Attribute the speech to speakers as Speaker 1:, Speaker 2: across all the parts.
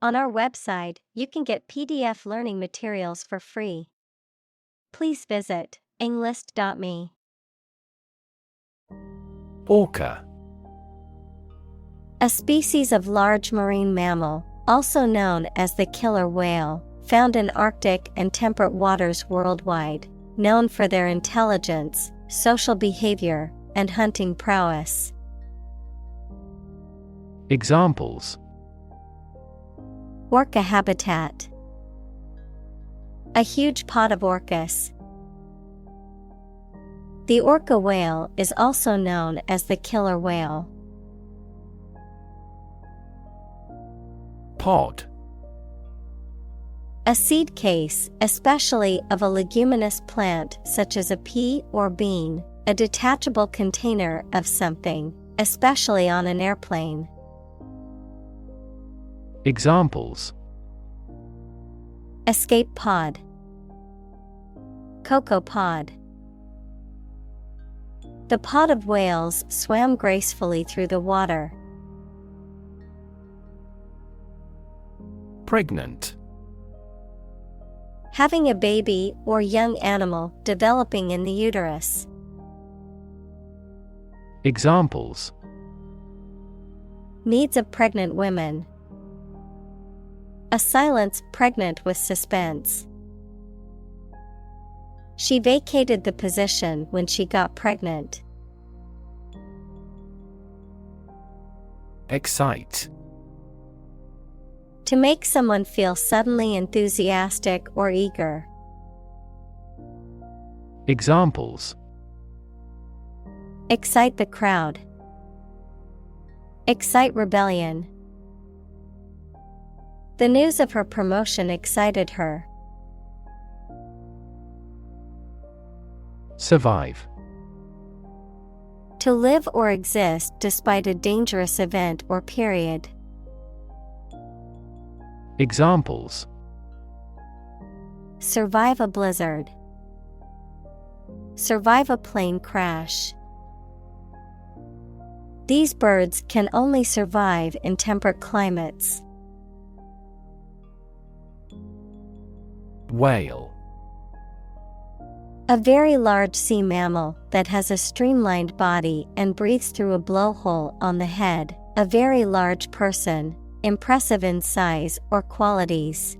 Speaker 1: On our website, you can get PDF learning materials for free. Please visit englist.me.
Speaker 2: Orca.
Speaker 1: A species of large marine mammal, also known as the killer whale, found in Arctic and temperate waters worldwide, known for their intelligence, social behavior, and hunting prowess.
Speaker 2: Examples:
Speaker 1: Orca habitat. A huge pod of orcas. The orca whale is also known as the killer whale.
Speaker 2: Pod.
Speaker 1: A seed case, especially of a leguminous plant such as a pea or bean, a detachable container of something, especially on an airplane.
Speaker 2: Examples:
Speaker 1: Escape pod. Cocoa pod. The pod of whales swam gracefully through the water.
Speaker 2: Pregnant.
Speaker 1: Having a baby or young animal developing in the uterus.
Speaker 2: Examples:
Speaker 1: Needs of pregnant women. A silence pregnant with suspense. She vacated the position when she got pregnant.
Speaker 2: Excite.
Speaker 1: To make someone feel suddenly enthusiastic or eager.
Speaker 2: Examples:
Speaker 1: Excite the crowd. Excite rebellion. The news of her promotion excited her.
Speaker 2: Survive.
Speaker 1: To live or exist despite a dangerous event or period.
Speaker 2: Examples:
Speaker 1: Survive a blizzard. Survive a plane crash. These birds can only survive in temperate climates.
Speaker 2: Whale.
Speaker 1: A very large sea mammal that has a streamlined body and breathes through a blowhole on the head. A very large person, impressive in size or qualities.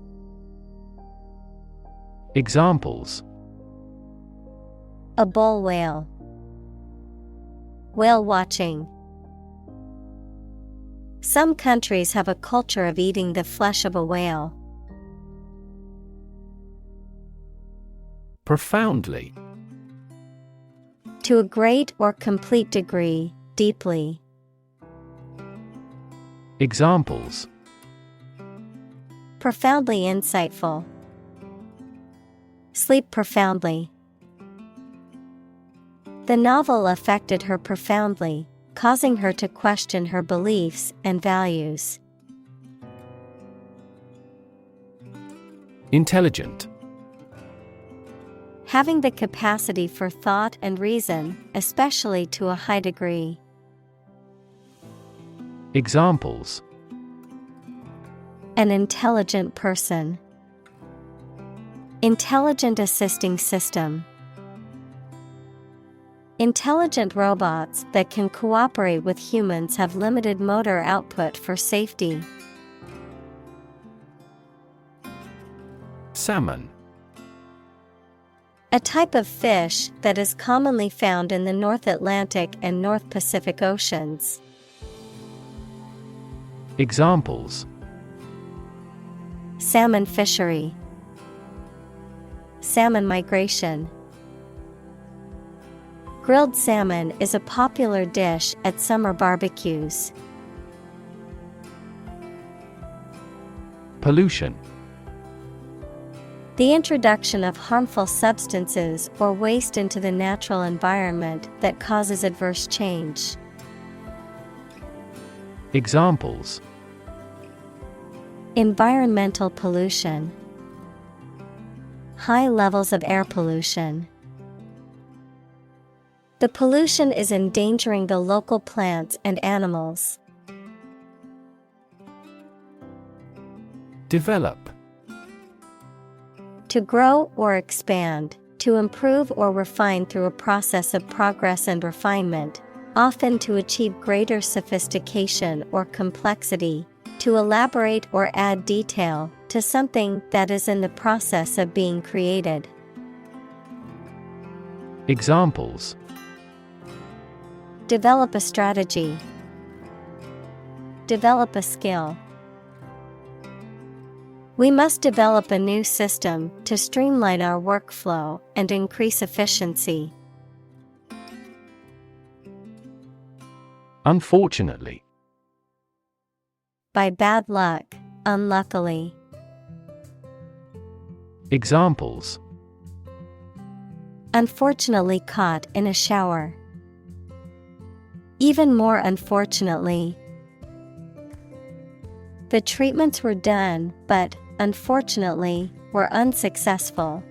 Speaker 2: Examples:
Speaker 1: A bull whale. Whale watching. Some countries have a culture of eating the flesh of a whale.
Speaker 2: Profoundly.
Speaker 1: To a great or complete degree, deeply.
Speaker 2: Examples:
Speaker 1: Profoundly insightful. Sleep profoundly. The novel affected her profoundly, causing her to question her beliefs and values.
Speaker 2: Intelligent.
Speaker 1: Having the capacity for thought and reason, especially to a high degree.
Speaker 2: Examples:
Speaker 1: An intelligent person. Intelligent assisting system. Intelligent robots that can cooperate with humans have limited motor output for safety.
Speaker 2: Salmon.
Speaker 1: A type of fish that is commonly found in the North Atlantic and North Pacific Oceans.
Speaker 2: Examples:
Speaker 1: Salmon fishery. Salmon migration. Grilled salmon is a popular dish at summer barbecues.
Speaker 2: Pollution.
Speaker 1: The introduction of harmful substances or waste into the natural environment that causes adverse change.
Speaker 2: Examples:
Speaker 1: Environmental pollution. High levels of air pollution. The pollution is endangering the local plants and animals.
Speaker 2: Develop.
Speaker 1: To grow or expand, to improve or refine through a process of progress and refinement, often to achieve greater sophistication or complexity, to elaborate or add detail to something that is in the process of being created.
Speaker 2: Examples:
Speaker 1: Develop a strategy. Develop a skill. We must develop a new system to streamline our workflow and increase efficiency.
Speaker 2: Unfortunately.
Speaker 1: By bad luck, unluckily.
Speaker 2: Examples:
Speaker 1: Unfortunately caught in a shower. Even more unfortunately. The treatments were done, but, unfortunately, were unsuccessful.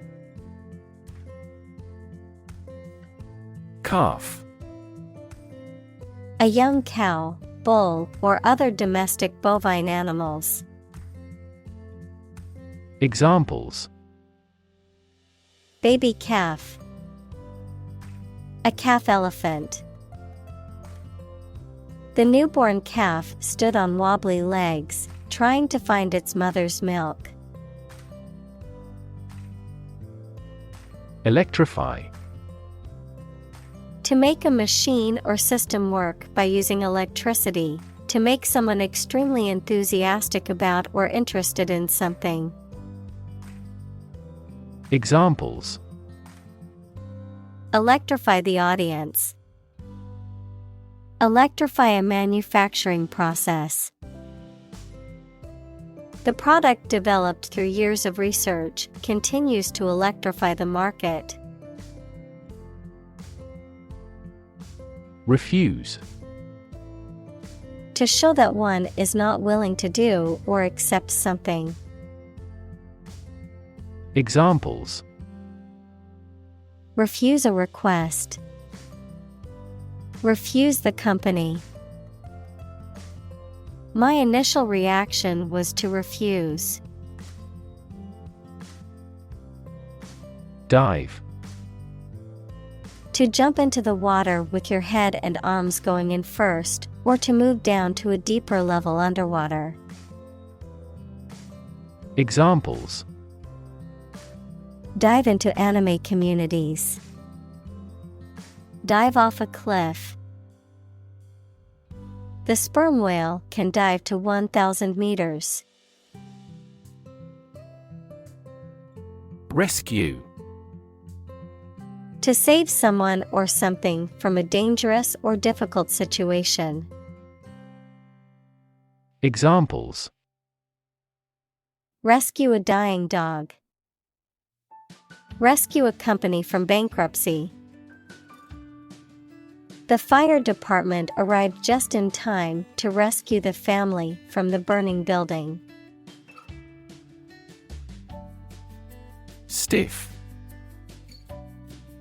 Speaker 2: Calf.
Speaker 1: A young cow, bull, or other domestic bovine animals.
Speaker 2: Examples:
Speaker 1: Baby calf. A calf elephant. The newborn calf stood on wobbly legs, trying to find its mother's milk.
Speaker 2: Electrify.
Speaker 1: To make a machine or system work by using electricity, to make someone extremely enthusiastic about or interested in something.
Speaker 2: Examples:
Speaker 1: Electrify the audience. Electrify a manufacturing process. The product developed through years of research continues to electrify the market.
Speaker 2: Refuse.
Speaker 1: To show that one is not willing to do or accept something.
Speaker 2: Examples:
Speaker 1: Refuse a request. Refuse the company. My initial reaction was to refuse.
Speaker 2: Dive.
Speaker 1: To jump into the water with your head and arms going in first, or to move down to a deeper level underwater.
Speaker 2: Examples:
Speaker 1: Dive into anime communities. Dive off a cliff. The sperm whale can dive to 1,000 meters.
Speaker 2: Rescue.
Speaker 1: To save someone or something from a dangerous or difficult situation.
Speaker 2: Examples:
Speaker 1: Rescue a dying dog. Rescue a company from bankruptcy. The fire department arrived just in time to rescue the family from the burning building.
Speaker 2: Stiff.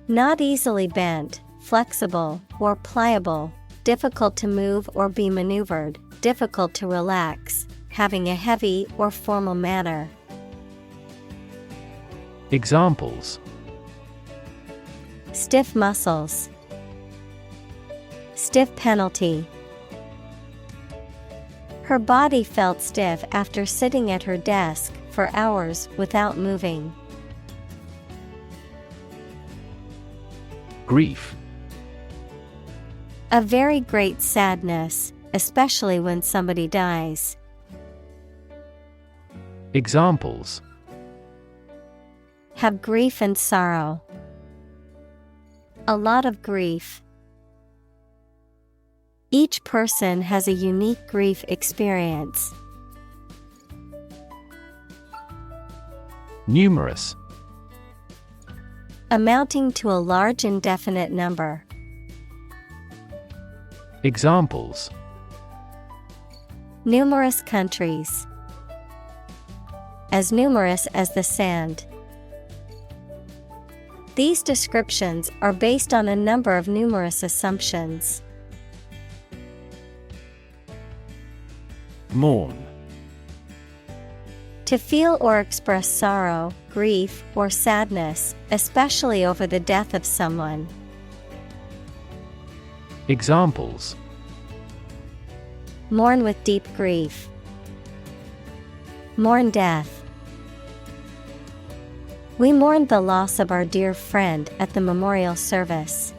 Speaker 1: Not easily bent, flexible, or pliable, difficult to move or be maneuvered, difficult to relax, having a heavy or formal manner.
Speaker 2: Examples:
Speaker 1: Stiff muscles. Stiff penalty. Her body felt stiff after sitting at her desk for hours without moving.
Speaker 2: Grief.
Speaker 1: A very great sadness, especially when somebody dies.
Speaker 2: Examples:
Speaker 1: Have grief and sorrow. A lot of grief. Each person has a unique grief experience.
Speaker 2: Numerous.
Speaker 1: Amounting to a large indefinite number.
Speaker 2: Examples:
Speaker 1: Numerous countries. As numerous as the sand. These descriptions are based on a number of numerous assumptions.
Speaker 2: Mourn.
Speaker 1: To feel or express sorrow, grief, or sadness, especially over the death of someone.
Speaker 2: Examples:
Speaker 1: Mourn with deep grief. Mourn death. We mourned the loss of our dear friend at the memorial service.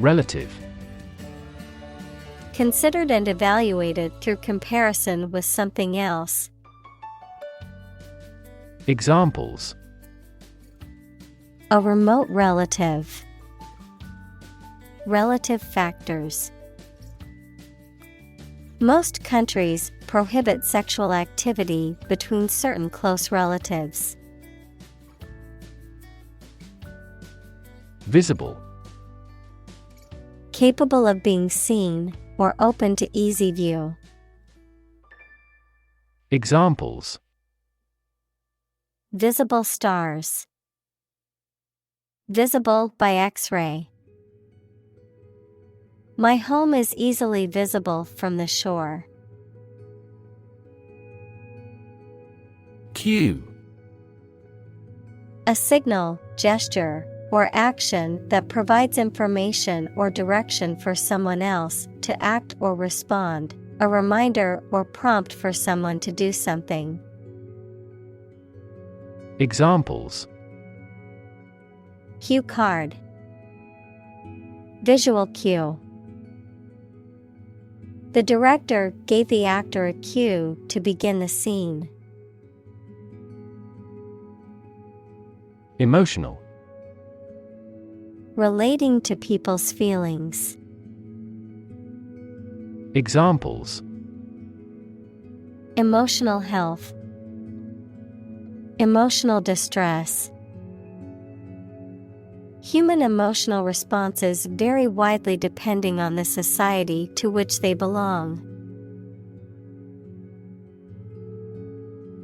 Speaker 2: Relative.
Speaker 1: Considered and evaluated through comparison with something else.
Speaker 2: Examples:
Speaker 1: A remote relative. Relative factors. Most countries prohibit sexual activity between certain close relatives.
Speaker 2: Visible.
Speaker 1: Capable of being seen, or open to easy view.
Speaker 2: Examples:
Speaker 1: Visible stars. Visible by X-ray. My home is easily visible from the shore.
Speaker 2: Cue.
Speaker 1: A signal, gesture, or action that provides information or direction for someone else to act or respond, a reminder or prompt for someone to do something.
Speaker 2: Examples:
Speaker 1: Cue card. Visual cue. The director gave the actor a cue to begin the scene.
Speaker 2: Emotional.
Speaker 1: Relating to people's feelings.
Speaker 2: Examples:
Speaker 1: Emotional health. Emotional distress. Human emotional responses vary widely depending on the society to which they belong.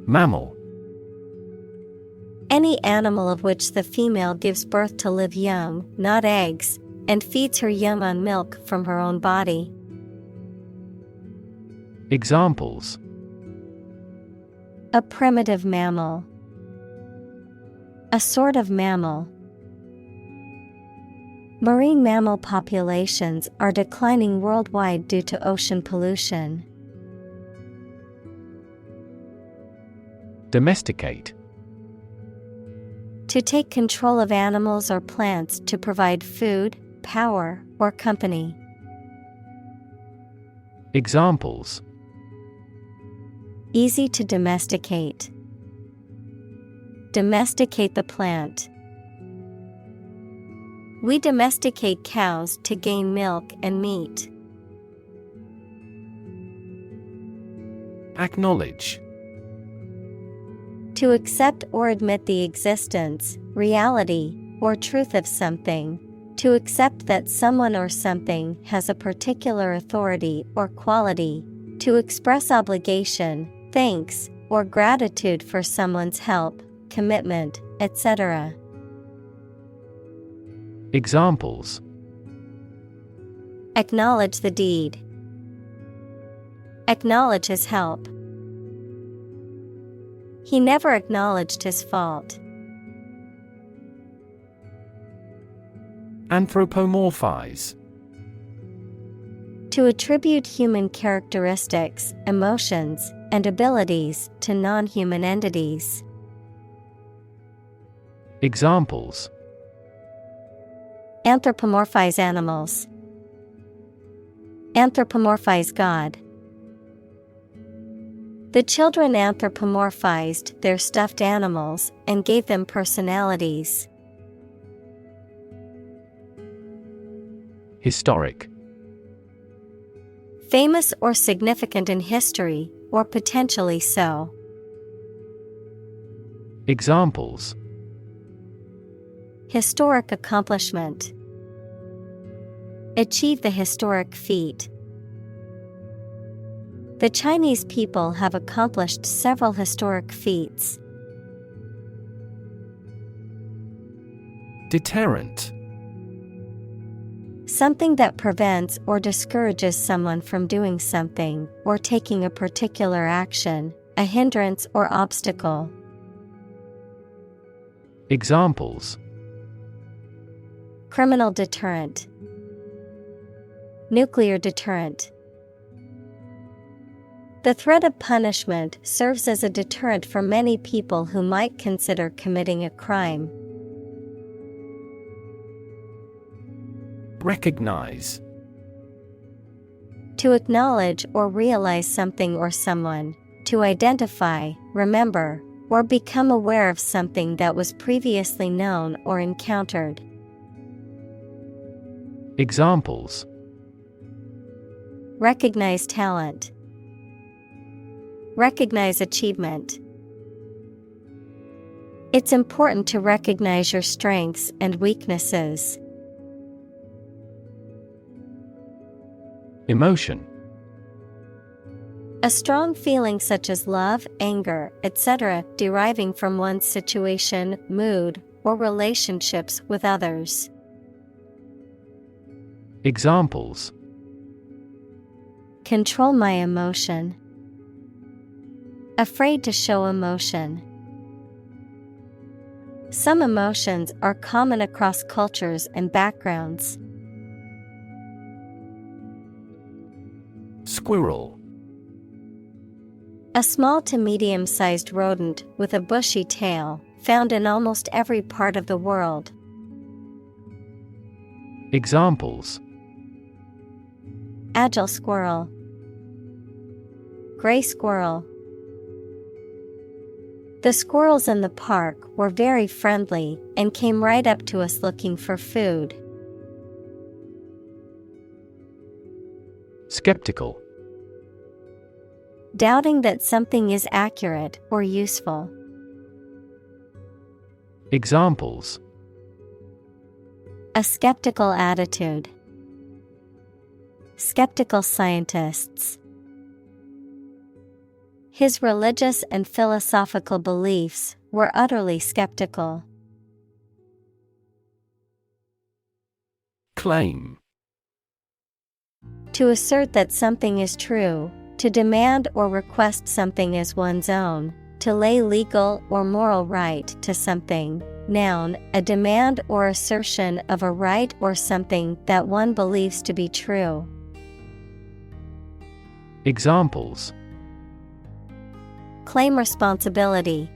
Speaker 2: Mammal.
Speaker 1: Any animal of which the female gives birth to live young, not eggs, and feeds her young on milk from her own body.
Speaker 2: Examples:
Speaker 1: A primitive mammal. A sort of mammal. Marine mammal populations are declining worldwide due to ocean pollution.
Speaker 2: Domesticate.
Speaker 1: To take control of animals or plants to provide food, power, or company.
Speaker 2: Examples:
Speaker 1: Easy to domesticate. Domesticate the plant. We domesticate cows to gain milk and meat.
Speaker 2: Acknowledge.
Speaker 1: To accept or admit the existence, reality, or truth of something. To accept that someone or something has a particular authority or quality. To express obligation, thanks, or gratitude for someone's help, commitment, etc.
Speaker 2: Examples:
Speaker 1: Acknowledge the deed. Acknowledge his help. He never acknowledged his fault.
Speaker 2: Anthropomorphize.
Speaker 1: To attribute human characteristics, emotions, and abilities to non-human entities.
Speaker 2: Examples:
Speaker 1: Anthropomorphize animals. Anthropomorphize God. The children anthropomorphized their stuffed animals and gave them personalities.
Speaker 2: Historic.
Speaker 1: Famous or significant in history, or potentially so.
Speaker 2: Examples:
Speaker 1: Historic accomplishment. Achieve the historic feat. The Chinese people have accomplished several historic feats.
Speaker 2: Deterrent.
Speaker 1: Something that prevents or discourages someone from doing something or taking a particular action, a hindrance or obstacle.
Speaker 2: Examples:
Speaker 1: Criminal deterrent, nuclear deterrent. The threat of punishment serves as a deterrent for many people who might consider committing a crime.
Speaker 2: Recognize.
Speaker 1: To acknowledge or realize something or someone, to identify, remember, or become aware of something that was previously known or encountered.
Speaker 2: Examples:
Speaker 1: Recognize talent. Recognize achievement. It's important to recognize your strengths and weaknesses.
Speaker 2: Emotion.
Speaker 1: A strong feeling such as love, anger, etc., deriving from one's situation, mood, or relationships with others.
Speaker 2: Examples:
Speaker 1: Control my emotion. Afraid to show emotion. Some emotions are common across cultures and backgrounds.
Speaker 2: Squirrel.
Speaker 1: A small to medium-sized rodent with a bushy tail, found in almost every part of the world.
Speaker 2: Examples:
Speaker 1: Agile squirrel. Gray squirrel. The squirrels in the park were very friendly and came right up to us looking for food.
Speaker 2: Skeptical.
Speaker 1: Doubting that something is accurate or useful.
Speaker 2: Examples:
Speaker 1: A skeptical attitude. Skeptical scientists. His religious and philosophical beliefs were utterly skeptical.
Speaker 2: Claim.
Speaker 1: To assert that something is true, to demand or request something as one's own, to lay legal or moral right to something. Noun, a demand or assertion of a right or something that one believes to be true.
Speaker 2: Examples:
Speaker 1: Claim responsibility.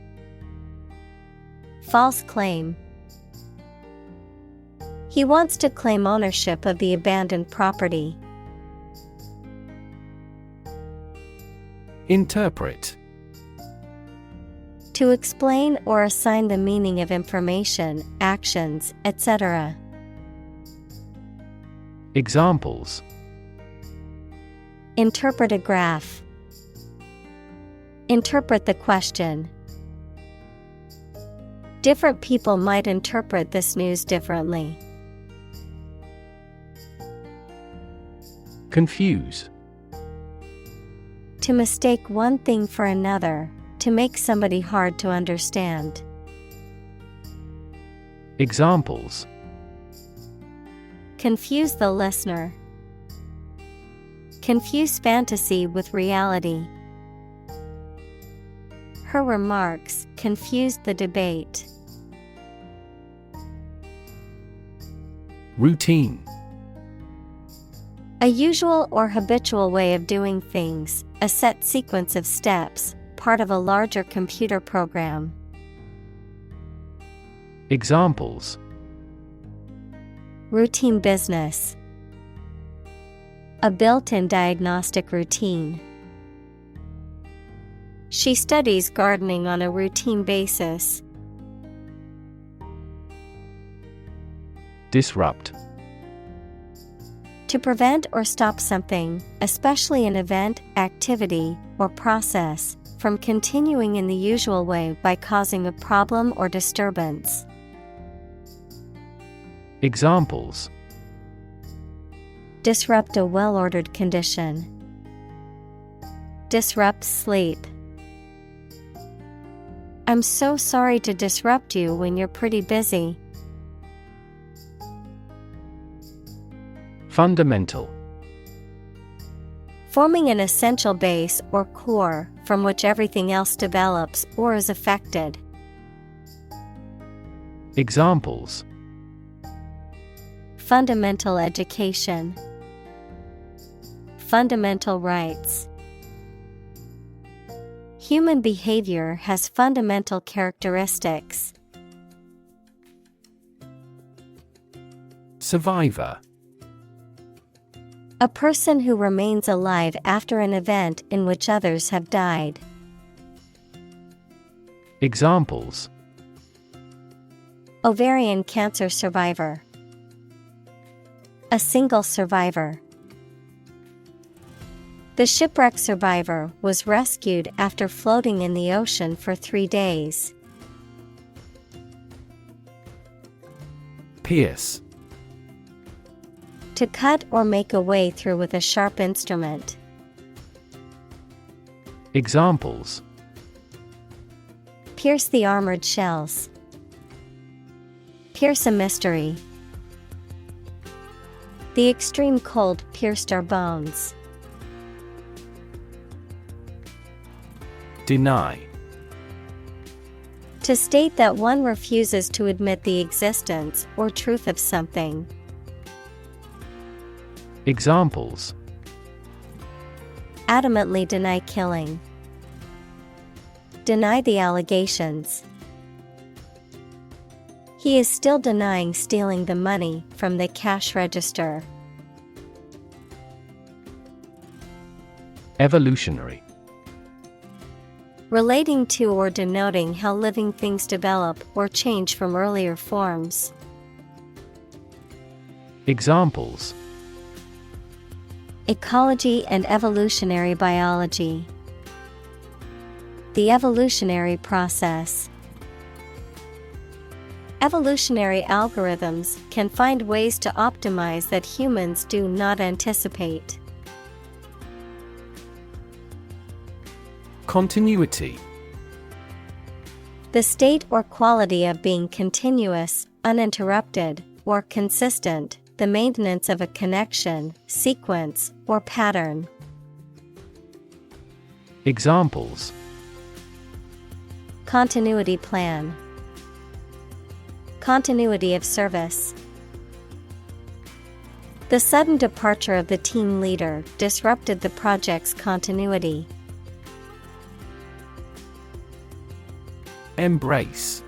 Speaker 1: False claim. He wants to claim ownership of the abandoned property.
Speaker 2: Interpret.
Speaker 1: To explain or assign the meaning of information, actions, etc.
Speaker 2: Examples:
Speaker 1: Interpret a graph. Interpret the question. Different people might interpret this news differently.
Speaker 2: Confuse.
Speaker 1: To mistake one thing for another, to make somebody hard to understand.
Speaker 2: Examples:
Speaker 1: Confuse the listener. Confuse fantasy with reality. Her remarks confused the debate.
Speaker 2: Routine.
Speaker 1: A usual or habitual way of doing things, a set sequence of steps, part of a larger computer program.
Speaker 2: Examples:
Speaker 1: Routine business. A built-in diagnostic routine. She studies gardening on a routine basis.
Speaker 2: Disrupt.
Speaker 1: To prevent or stop something, especially an event, activity, or process, from continuing in the usual way by causing a problem or disturbance.
Speaker 2: Examples:
Speaker 1: Disrupt a well-ordered condition. Disrupt sleep. I'm so sorry to disrupt you when you're pretty busy.
Speaker 2: Fundamental.
Speaker 1: Forming an essential base or core from which everything else develops or is affected.
Speaker 2: Examples:
Speaker 1: Fundamental education. Fundamental rights. Human behavior has fundamental characteristics.
Speaker 2: Survivor.
Speaker 1: A person who remains alive after an event in which others have died.
Speaker 2: Examples:
Speaker 1: Ovarian cancer survivor. A single survivor. The shipwreck survivor was rescued after floating in the ocean for 3 days.
Speaker 2: Pierce.
Speaker 1: To cut or make a way through with a sharp instrument.
Speaker 2: Examples:
Speaker 1: Pierce the armored shells. Pierce a mystery. The extreme cold pierced our bones.
Speaker 2: Deny.
Speaker 1: To state that one refuses to admit the existence or truth of something.
Speaker 2: Examples:
Speaker 1: Adamantly deny killing. Deny the allegations. He is still denying stealing the money from the cash register.
Speaker 2: Evolutionary.
Speaker 1: Relating to or denoting how living things develop or change from earlier forms.
Speaker 2: Examples:
Speaker 1: Ecology and evolutionary biology. The evolutionary process. Evolutionary algorithms can find ways to optimize that humans do not anticipate.
Speaker 2: Continuity.
Speaker 1: The state or quality of being continuous, uninterrupted, or consistent, the maintenance of a connection, sequence, or pattern.
Speaker 2: Examples:
Speaker 1: Continuity plan. Continuity of service. The sudden departure of the team leader disrupted the project's continuity.
Speaker 2: Embrace.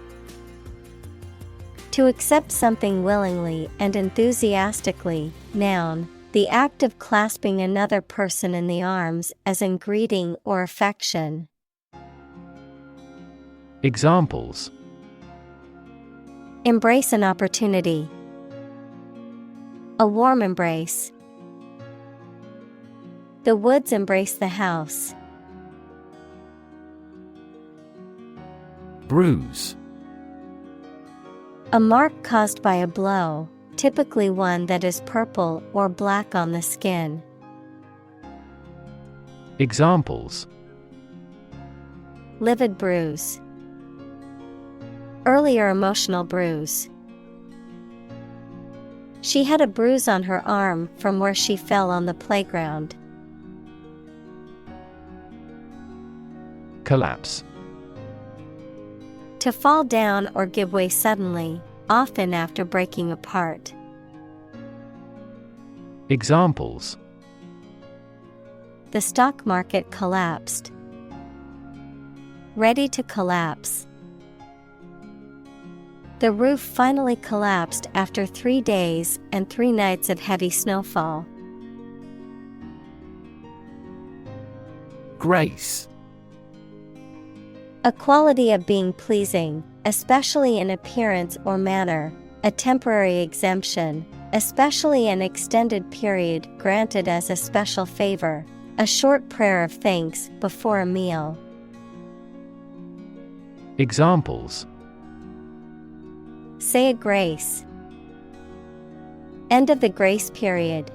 Speaker 1: To accept something willingly and enthusiastically. Noun, the act of clasping another person in the arms as in greeting or affection.
Speaker 2: Examples:
Speaker 1: Embrace an opportunity. A warm embrace. The woods embrace the house.
Speaker 2: Bruise.
Speaker 1: A mark caused by a blow, typically one that is purple or black on the skin.
Speaker 2: Examples:
Speaker 1: Livid bruise. Earlier emotional bruise. She had a bruise on her arm from where she fell on the playground.
Speaker 2: Collapse.
Speaker 1: To fall down or give way suddenly, often after breaking apart.
Speaker 2: Examples:
Speaker 1: The stock market collapsed. Ready to collapse. The roof finally collapsed after 3 days and 3 nights of heavy snowfall.
Speaker 2: Grace.
Speaker 1: A quality of being pleasing, especially in appearance or manner, a temporary exemption, especially an extended period granted as a special favor, a short prayer of thanks before a meal.
Speaker 2: Examples:
Speaker 1: Say a grace. End of the grace period.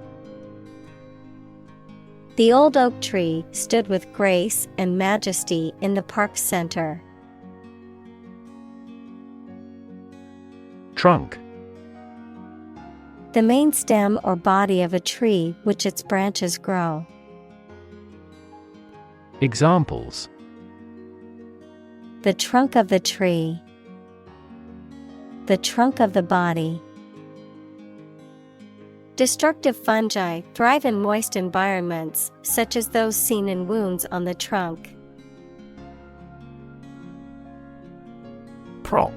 Speaker 1: The old oak tree stood with grace and majesty in the park's center.
Speaker 2: Trunk.
Speaker 1: The main stem or body of a tree which its branches grow.
Speaker 2: Examples:
Speaker 1: The trunk of the tree. The trunk of the body. Destructive fungi thrive in moist environments, such as those seen in wounds on the trunk.
Speaker 2: Prop.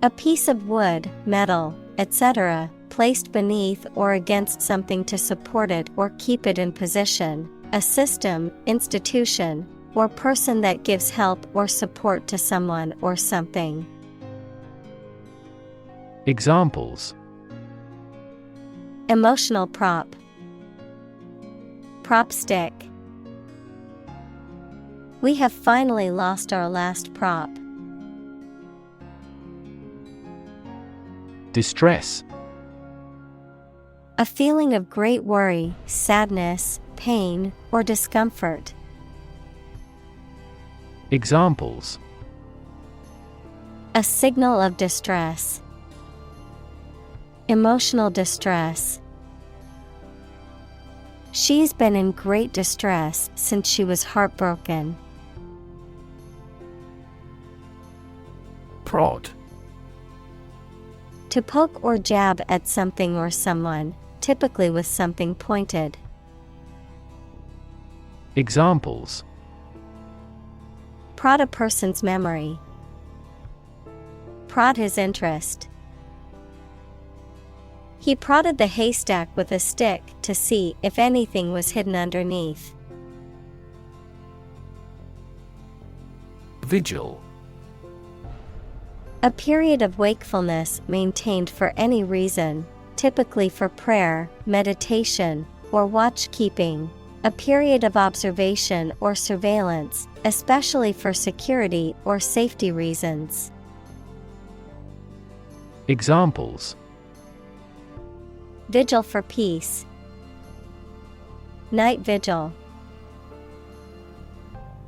Speaker 1: A piece of wood, metal, etc., placed beneath or against something to support it or keep it in position, a system, institution, or person that gives help or support to someone or something.
Speaker 2: Examples:
Speaker 1: Emotional prop. Prop stick. We have finally lost our last prop.
Speaker 2: Distress.
Speaker 1: A feeling of great worry, sadness, pain, or discomfort.
Speaker 2: Examples:
Speaker 1: A signal of distress. Emotional distress. She's been in great distress since she was heartbroken.
Speaker 2: Prod.
Speaker 1: To poke or jab at something or someone, typically with something pointed.
Speaker 2: Examples:
Speaker 1: Prod a person's memory. Prod his interest. He prodded the haystack with a stick to see if anything was hidden underneath.
Speaker 2: Vigil.
Speaker 1: A period of wakefulness maintained for any reason, typically for prayer, meditation, or watch-keeping. A period of observation or surveillance, especially for security or safety reasons.
Speaker 2: Examples:
Speaker 1: Vigil for peace. Night vigil.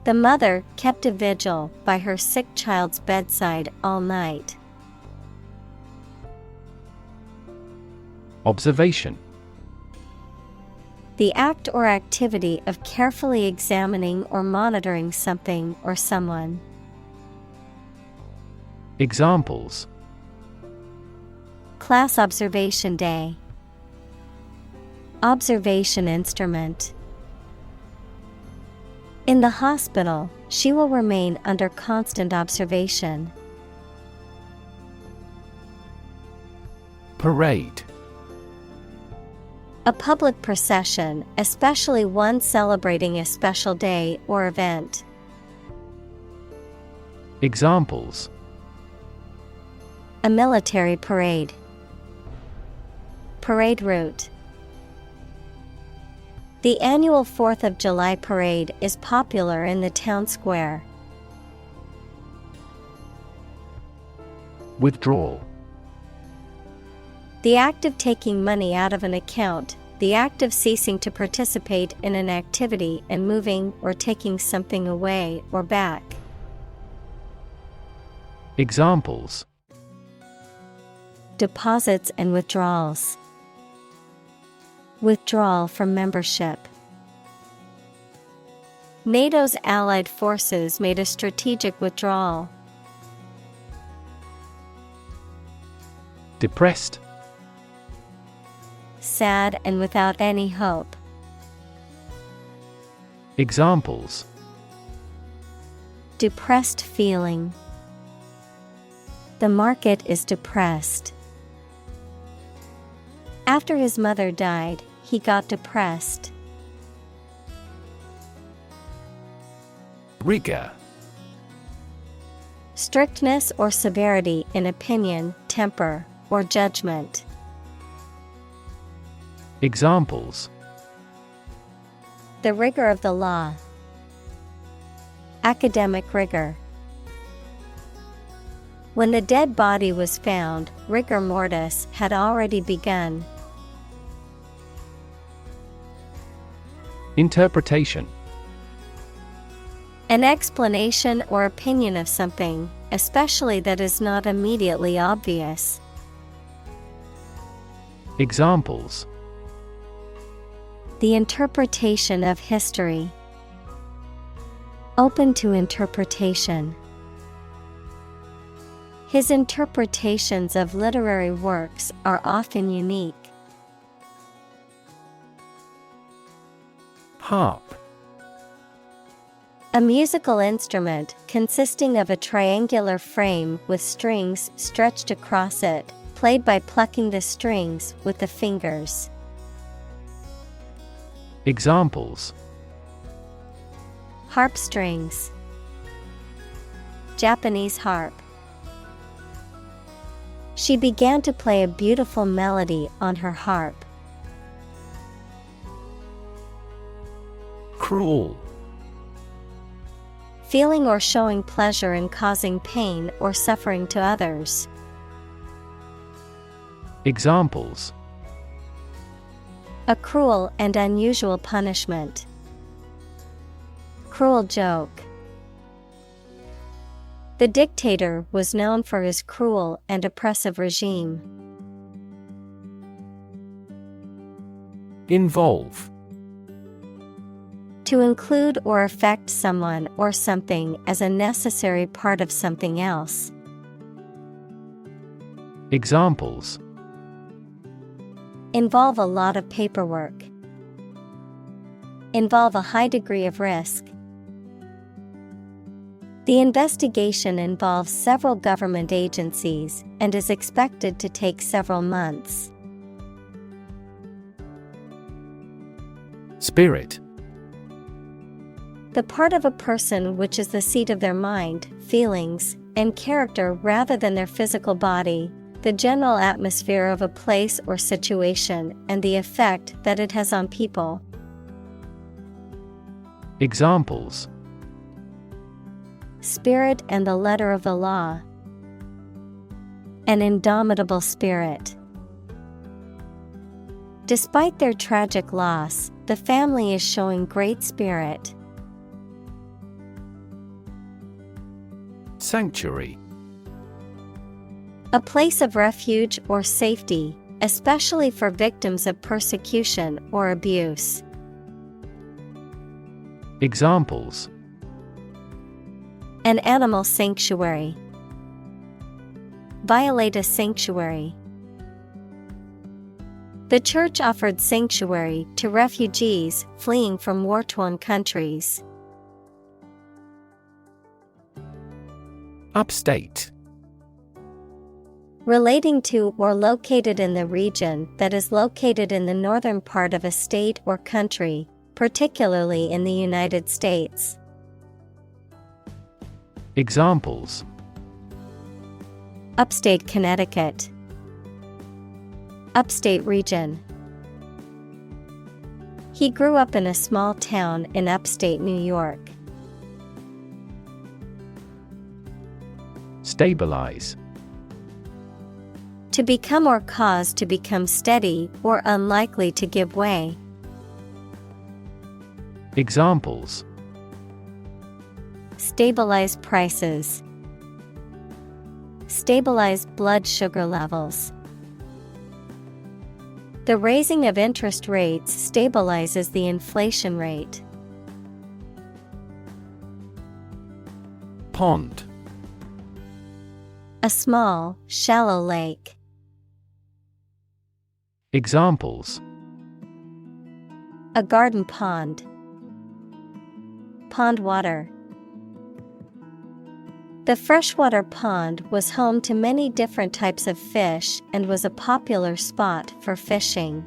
Speaker 1: The mother kept a vigil by her sick child's bedside all night.
Speaker 2: Observation.
Speaker 1: The act or activity of carefully examining or monitoring something or someone.
Speaker 2: Examples:
Speaker 1: Class observation day. Observation instrument. In the hospital, she will remain under constant observation.
Speaker 2: Parade.
Speaker 1: A public procession, especially one celebrating a special day or event.
Speaker 2: Examples:
Speaker 1: A military parade. Parade route. The annual 4th of July parade is popular in the town square.
Speaker 2: Withdrawal.
Speaker 1: The act of taking money out of an account, the act of ceasing to participate in an activity and moving or taking something away or back.
Speaker 2: Examples:
Speaker 1: Deposits and withdrawals. Withdrawal from membership. NATO's allied forces made a strategic withdrawal.
Speaker 2: Depressed.
Speaker 1: Sad and without any hope.
Speaker 2: Examples:
Speaker 1: Depressed feeling. The market is depressed. After his mother died, he got depressed.
Speaker 2: Rigor.
Speaker 1: Strictness or severity in opinion, temper, or judgment.
Speaker 2: Examples:
Speaker 1: The rigor of the law. Academic rigor. When the dead body was found, rigor mortis had already begun.
Speaker 2: Interpretation.
Speaker 1: An explanation or opinion of something, especially that is not immediately obvious.
Speaker 2: Examples:
Speaker 1: the interpretation of history. Open to interpretation. His interpretations of literary works are often unique.
Speaker 2: Harp.
Speaker 1: A musical instrument consisting of a triangular frame with strings stretched across it, played by plucking the strings with the fingers.
Speaker 2: Examples:
Speaker 1: harp strings. Japanese harp. She began to play a beautiful melody on her harp.
Speaker 2: Cruel.
Speaker 1: Feeling or showing pleasure in causing pain or suffering to others.
Speaker 2: Examples:
Speaker 1: a cruel and unusual punishment. Cruel joke. The dictator was known for his cruel and oppressive regime.
Speaker 2: Involve.
Speaker 1: To include or affect someone or something as a necessary part of something else.
Speaker 2: Examples:
Speaker 1: involve a lot of paperwork. Involve a high degree of risk. The investigation involves several government agencies and is expected to take several months.
Speaker 2: Spirit.
Speaker 1: The part of a person which is the seat of their mind, feelings, and character rather than their physical body, the general atmosphere of a place or situation, and the effect that it has on people.
Speaker 2: Examples:
Speaker 1: spirit and the letter of the law. An indomitable spirit. Despite their tragic loss, the family is showing great spirit.
Speaker 2: Sanctuary.
Speaker 1: A place of refuge or safety, especially for victims of persecution or abuse.
Speaker 2: Examples:
Speaker 1: an animal sanctuary. Violate a sanctuary. The church offered sanctuary to refugees fleeing from war-torn countries.
Speaker 2: Upstate.
Speaker 1: Relating to or located in the region that is located in the northern part of a state or country, particularly in the United States.
Speaker 2: Examples:
Speaker 1: upstate Connecticut. Upstate region. He grew up in a small town in upstate New York.
Speaker 2: Stabilize.
Speaker 1: To become or cause to become steady or unlikely to give way.
Speaker 2: Examples:
Speaker 1: stabilize prices. Stabilize blood sugar levels. The raising of interest rates stabilizes the inflation rate.
Speaker 2: Pond.
Speaker 1: A small, shallow lake.
Speaker 2: Examples:
Speaker 1: a garden pond. Pond water. The freshwater pond was home to many different types of fish and was a popular spot for fishing.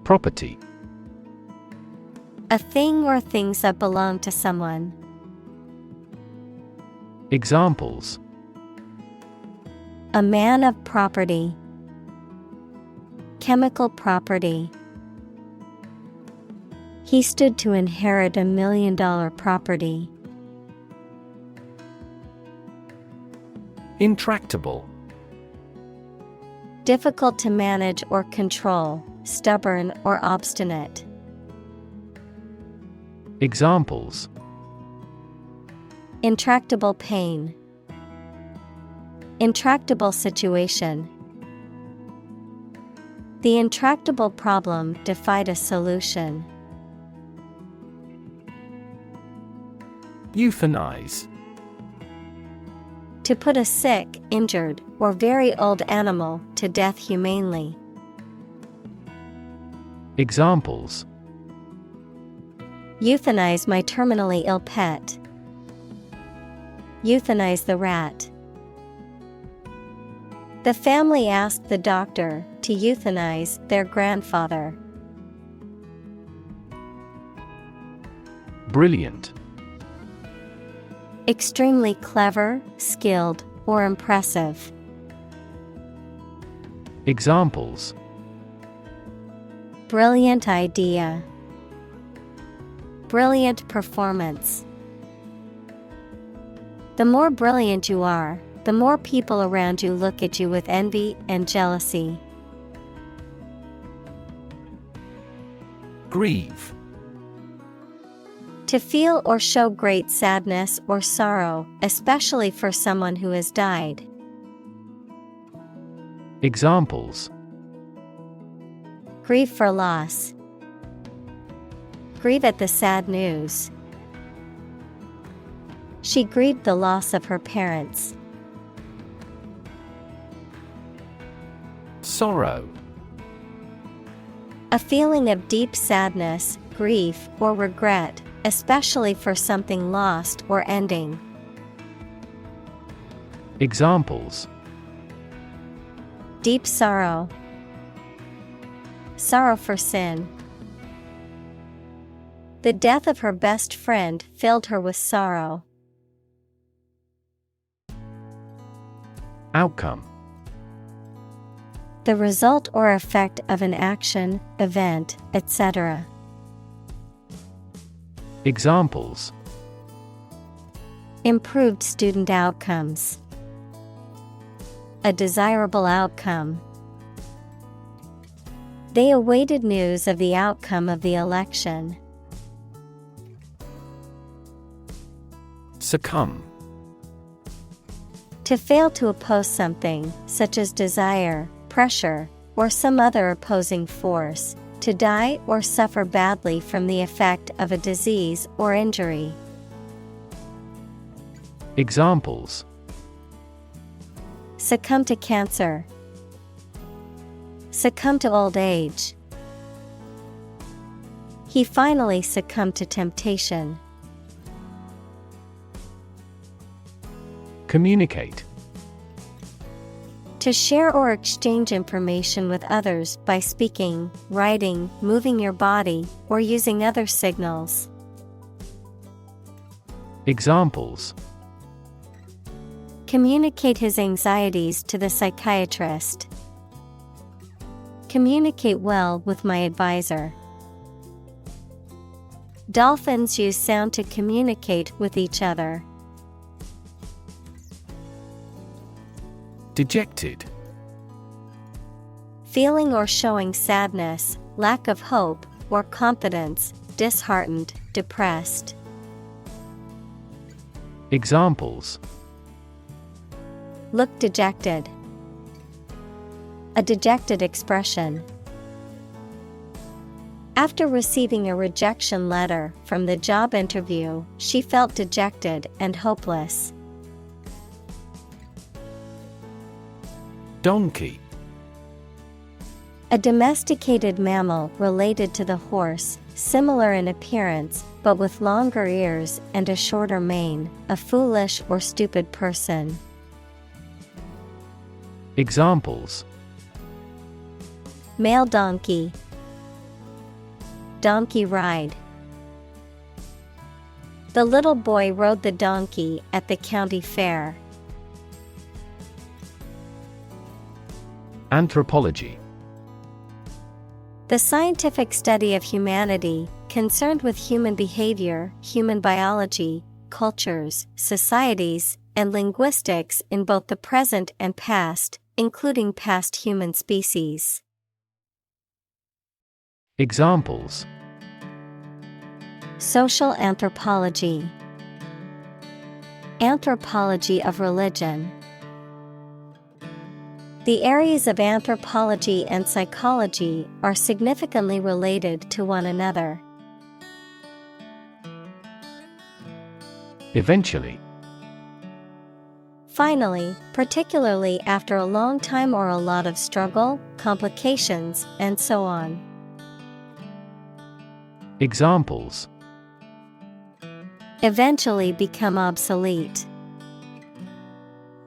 Speaker 2: Property.
Speaker 1: A thing or things that belong to someone.
Speaker 2: Examples:
Speaker 1: a man of property. Chemical property. He stood to inherit $1 million property.
Speaker 2: Intractable.
Speaker 1: Difficult to manage or control, stubborn or obstinate.
Speaker 2: Examples:
Speaker 1: intractable pain. Intractable situation. The intractable problem defied a solution.
Speaker 2: Euthanize.
Speaker 1: To put a sick, injured, or very old animal to death humanely.
Speaker 2: Examples:
Speaker 1: Euthanize my terminally ill pet. Euthanize the rat. The family asked the doctor to euthanize their grandfather.
Speaker 2: Brilliant.
Speaker 1: Extremely clever, skilled, or impressive.
Speaker 2: Examples:
Speaker 1: Brilliant idea. Brilliant performance. The more brilliant you are, the more people around you look at you with envy and jealousy.
Speaker 2: Grieve.
Speaker 1: To feel or show great sadness or sorrow, especially for someone who has died.
Speaker 2: Examples:
Speaker 1: Grieve for loss. Grieve at the sad news. She grieved the loss of her parents.
Speaker 2: Sorrow.
Speaker 1: A feeling of deep sadness, grief, or regret, especially for something lost or ending.
Speaker 2: Examples:
Speaker 1: Deep sorrow. Sorrow for sin. The death of her best friend filled her with sorrow.
Speaker 2: Outcome.
Speaker 1: The result or effect of an action, event, etc.
Speaker 2: Examples:
Speaker 1: Improved student outcomes. A desirable outcome. They awaited news of the outcome of the election.
Speaker 2: Succumb.
Speaker 1: To fail to oppose something, such as desire, pressure, or some other opposing force. To die or suffer badly from the effect of a disease or injury.
Speaker 2: Examples:
Speaker 1: Succumb to cancer. Succumb to old age. He finally succumbed to temptation.
Speaker 2: Communicate.
Speaker 1: To share or exchange information with others by speaking, writing, moving your body, or using other signals.
Speaker 2: Examples:
Speaker 1: Communicate his anxieties to the psychiatrist. Communicate well with my advisor. Dolphins use sound to communicate with each other.
Speaker 2: Dejected.
Speaker 1: Feeling or showing sadness, lack of hope, or confidence, disheartened, depressed.
Speaker 2: Examples:
Speaker 1: Look dejected. A dejected expression. After receiving a rejection letter from the job interview, she felt dejected and hopeless.
Speaker 2: Donkey.
Speaker 1: A domesticated mammal related to the horse, similar in appearance, but with longer ears and a shorter mane, a foolish or stupid person.
Speaker 2: Examples:
Speaker 1: Male donkey. Donkey ride. The little boy rode the donkey at the county fair.
Speaker 2: Anthropology.
Speaker 1: The scientific study of humanity, concerned with human behavior, human biology, cultures, societies, and linguistics in both the present and past, including past human species.
Speaker 2: Examples:
Speaker 1: Social anthropology. Anthropology of religion. The areas of anthropology and psychology are significantly related to one another.
Speaker 2: Eventually.
Speaker 1: Finally, particularly after a long time or a lot of struggle, complications, and so on.
Speaker 2: Examples:
Speaker 1: Eventually become obsolete.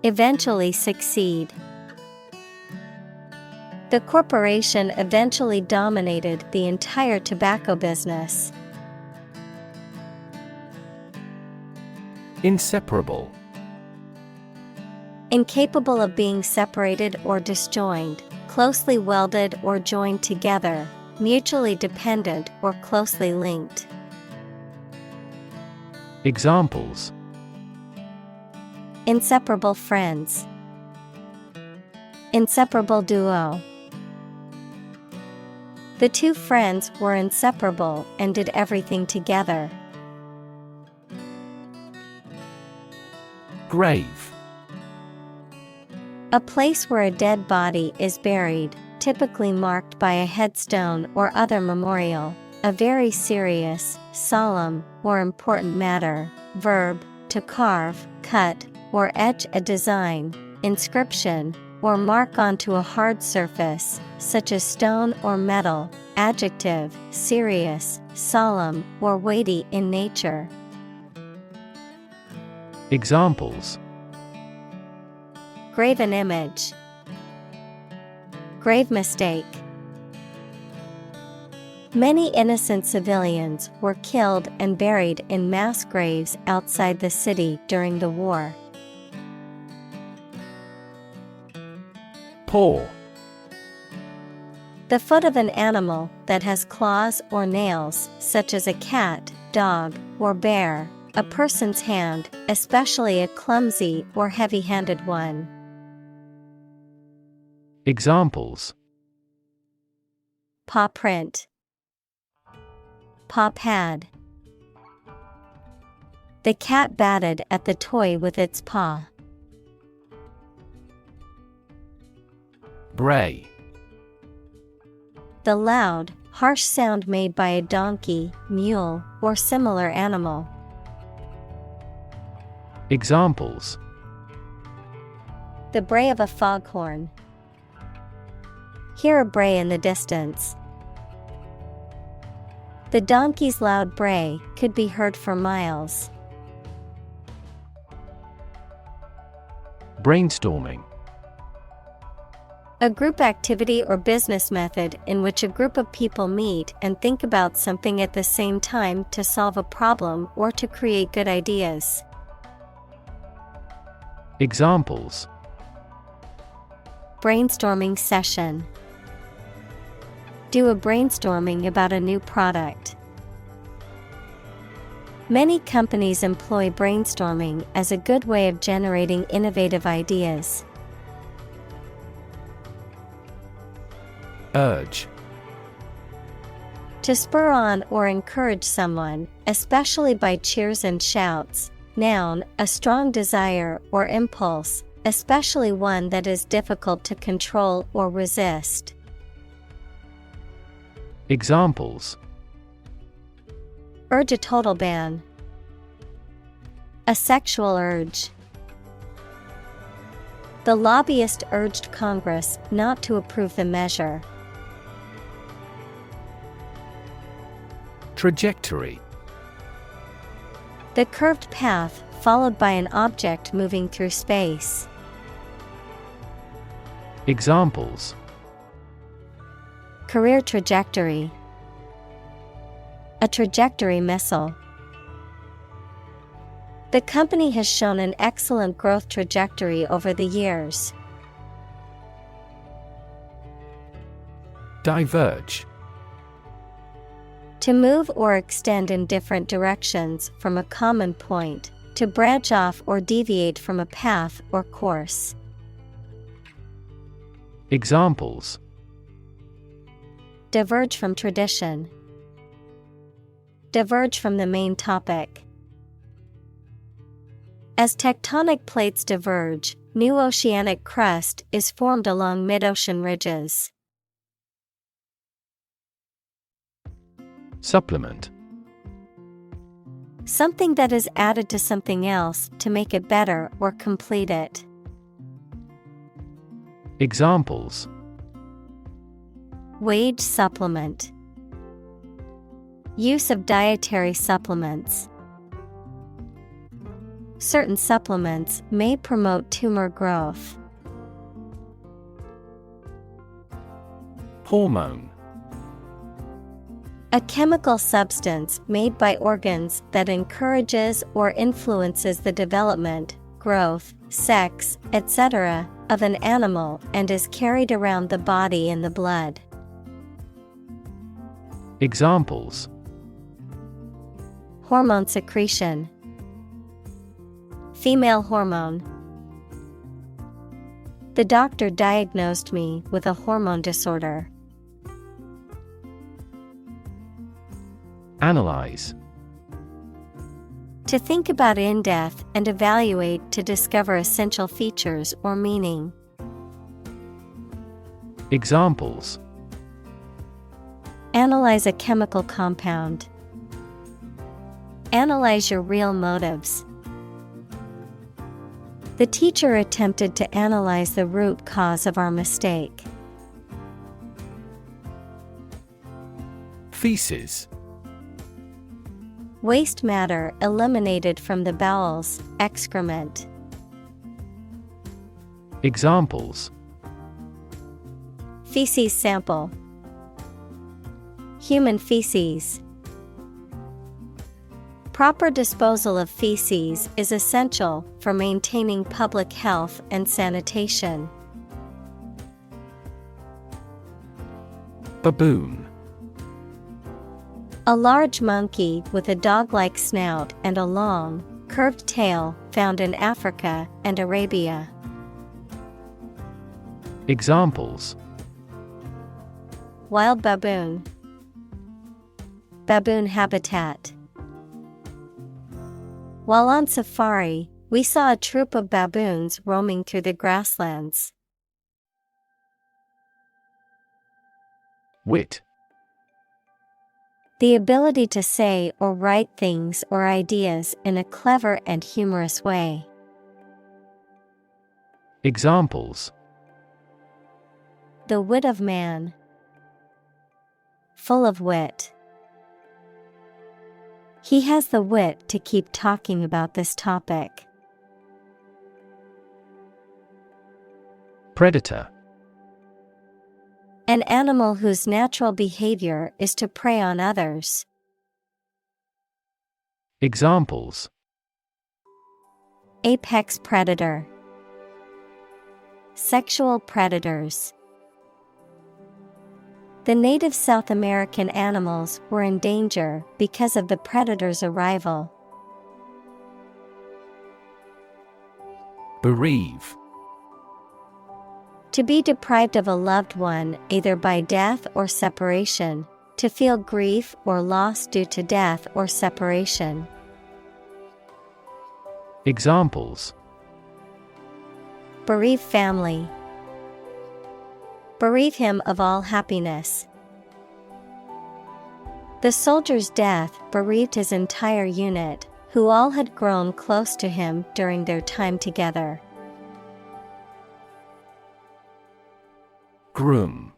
Speaker 1: Eventually succeed. The corporation eventually dominated the entire tobacco business.
Speaker 2: Inseparable.
Speaker 1: Incapable of being separated or disjoined, closely welded or joined together, mutually dependent or closely linked.
Speaker 2: Examples:
Speaker 1: Inseparable friends. Inseparable duo. The two friends were inseparable and did everything together.
Speaker 2: Grave.
Speaker 1: A place where a dead body is buried, typically marked by a headstone or other memorial. A very serious, solemn, or important matter. Verb, to carve, cut, or etch a design, inscription, or mark onto a hard surface, such as stone or metal. Adjective, serious, solemn, or weighty in nature.
Speaker 2: Examples:
Speaker 1: Graven image. Grave mistake. Many innocent civilians were killed and buried in mass graves outside the city during the war.
Speaker 2: Paw.
Speaker 1: The foot of an animal that has claws or nails, such as a cat, dog, or bear. A person's hand, especially a clumsy or heavy-handed one.
Speaker 2: Examples:
Speaker 1: Paw print. Paw pad. The cat batted at the toy with its paw.
Speaker 2: Bray.
Speaker 1: The loud, harsh sound made by a donkey, mule, or similar animal.
Speaker 2: Examples:
Speaker 1: The bray of a foghorn. Hear a bray in the distance. The donkey's loud bray could be heard for miles.
Speaker 2: Brainstorming.
Speaker 1: A group activity or business method in which a group of people meet and think about something at the same time to solve a problem or to create good ideas.
Speaker 2: Examples:
Speaker 1: Brainstorming session. Do a brainstorming about a new product. Many companies employ brainstorming as a good way of generating innovative ideas.
Speaker 2: Urge.
Speaker 1: To spur on or encourage someone, especially by cheers and shouts. Noun, a strong desire or impulse, especially one that is difficult to control or resist.
Speaker 2: Examples:
Speaker 1: Urge a total ban. A sexual urge. The lobbyist urged Congress not to approve the measure.
Speaker 2: Trajectory.
Speaker 1: The curved path followed by an object moving through space.
Speaker 2: Examples:
Speaker 1: Career trajectory. A trajectory missile. The company has shown an excellent growth trajectory over the years.
Speaker 2: Diverge.
Speaker 1: To move or extend in different directions from a common point, to branch off or deviate from a path or course.
Speaker 2: Examples:
Speaker 1: Diverge from tradition. Diverge from the main topic. As tectonic plates diverge, New oceanic crust is formed along mid-ocean ridges.
Speaker 2: Supplement.
Speaker 1: Something that is added to something else to make it better or complete it.
Speaker 2: Examples:
Speaker 1: Wage supplement. Use of dietary supplements. Certain supplements may promote tumor growth.
Speaker 2: Hormone.
Speaker 1: A chemical substance made by organs that encourages or influences the development, growth, sex, etc., of an animal and is carried around the body in the blood.
Speaker 2: Examples:
Speaker 1: Hormone secretion. Female hormone. The doctor diagnosed me with a hormone disorder.
Speaker 2: Analyze.
Speaker 1: To think about in depth and evaluate to discover essential features or meaning.
Speaker 2: Examples:
Speaker 1: Analyze a chemical compound. Analyze your real motives. The teacher attempted to analyze the root cause of our mistake.
Speaker 2: Feces.
Speaker 1: Waste matter eliminated from the bowels, excrement.
Speaker 2: Examples:
Speaker 1: Feces sample. Human feces. Proper disposal of feces is essential for maintaining public health and sanitation.
Speaker 2: Baboon.
Speaker 1: A large monkey with a dog-like snout and a long, curved tail found in Africa and Arabia.
Speaker 2: Examples:
Speaker 1: Wild baboon. Baboon habitat. While on safari, we saw a troop of baboons roaming through the grasslands.
Speaker 2: Wit.
Speaker 1: The ability to say or write things or ideas in a clever and humorous way.
Speaker 2: Examples:
Speaker 1: The wit of man. Full of wit. He has the wit to keep talking about this topic.
Speaker 2: Predator.
Speaker 1: An animal whose natural behavior is to prey on others.
Speaker 2: Examples:
Speaker 1: Apex predator. Sexual predators. The native South American animals were in danger because of the predator's arrival.
Speaker 2: Bereave.
Speaker 1: To be deprived of a loved one either by death or separation, to feel grief or loss due to death or separation.
Speaker 2: Examples:
Speaker 1: Bereave family. Bereave him of all happiness. The soldier's death bereaved his entire unit, who all had grown close to him during their time together.
Speaker 2: Groom.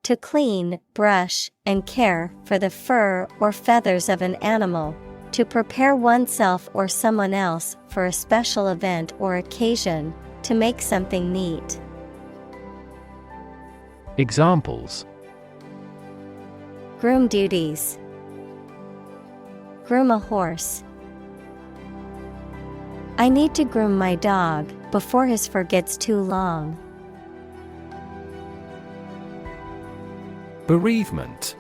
Speaker 1: To clean, brush, and care for the fur or feathers of an animal, to prepare oneself or someone else for a special event or occasion, to make something neat.
Speaker 2: Examples:
Speaker 1: Groom duties. Groom a horse. I need to groom my dog before his fur gets too long.
Speaker 2: Bereavement.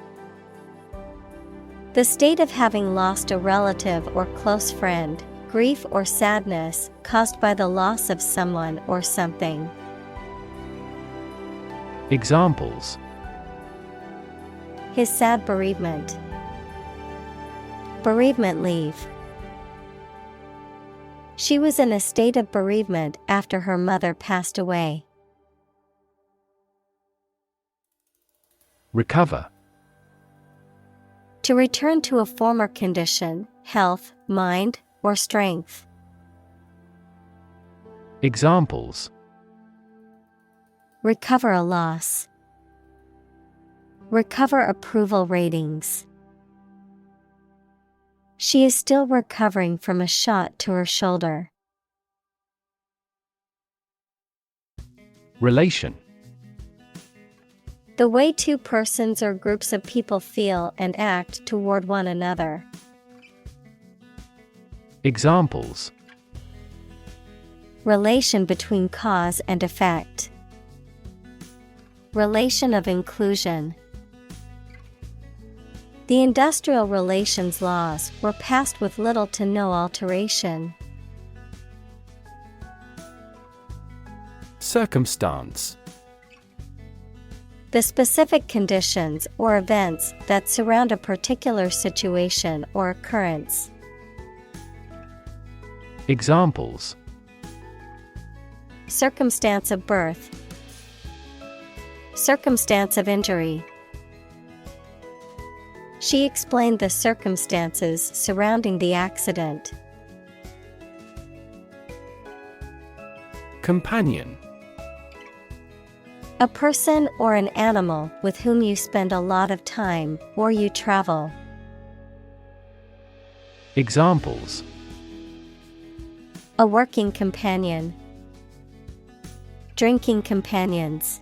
Speaker 1: The state of having lost a relative or close friend, grief or sadness caused by the loss of someone or something.
Speaker 2: Examples:
Speaker 1: His sad bereavement. Bereavement leave. She was in a state of bereavement after her mother passed away.
Speaker 2: Recover.
Speaker 1: To return to a former condition, health, mind, or strength.
Speaker 2: Examples:
Speaker 1: Recover a loss. Recover approval ratings. She is still recovering from a shot to her shoulder.
Speaker 2: Relation.
Speaker 1: The way two persons or groups of people feel and act toward one another.
Speaker 2: Examples:
Speaker 1: Relation between cause and effect. Relation of inclusion. The industrial relations laws were passed with little to no alteration.
Speaker 2: Circumstance.
Speaker 1: The specific conditions or events that surround a particular situation or occurrence.
Speaker 2: Examples:
Speaker 1: Circumstance of birth. Circumstance of injury. She explained the circumstances surrounding the accident.
Speaker 2: Companion.
Speaker 1: A person or an animal with whom you spend a lot of time or you travel.
Speaker 2: Examples:
Speaker 1: A working companion. Drinking companions.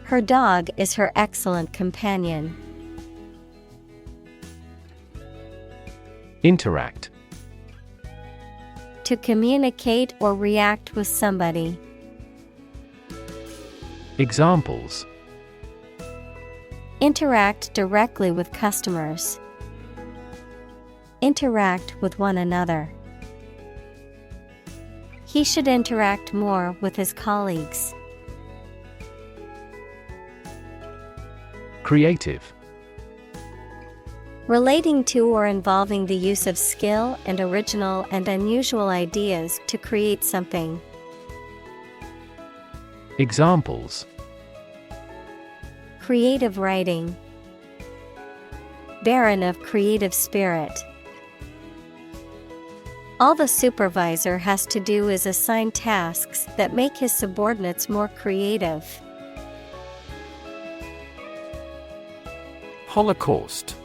Speaker 1: Her dog is her excellent companion.
Speaker 2: Interact.
Speaker 1: To communicate or react with somebody.
Speaker 2: Examples:
Speaker 1: Interact directly with customers. Interact with one another. He should interact more with his colleagues.
Speaker 2: Creative.
Speaker 1: Relating to or involving the use of skill and original and unusual ideas to create something.
Speaker 2: Examples:
Speaker 1: Creative writing. Barren of creative spirit. All the supervisor has to do is assign tasks that make his subordinates more creative.
Speaker 2: Holocaust.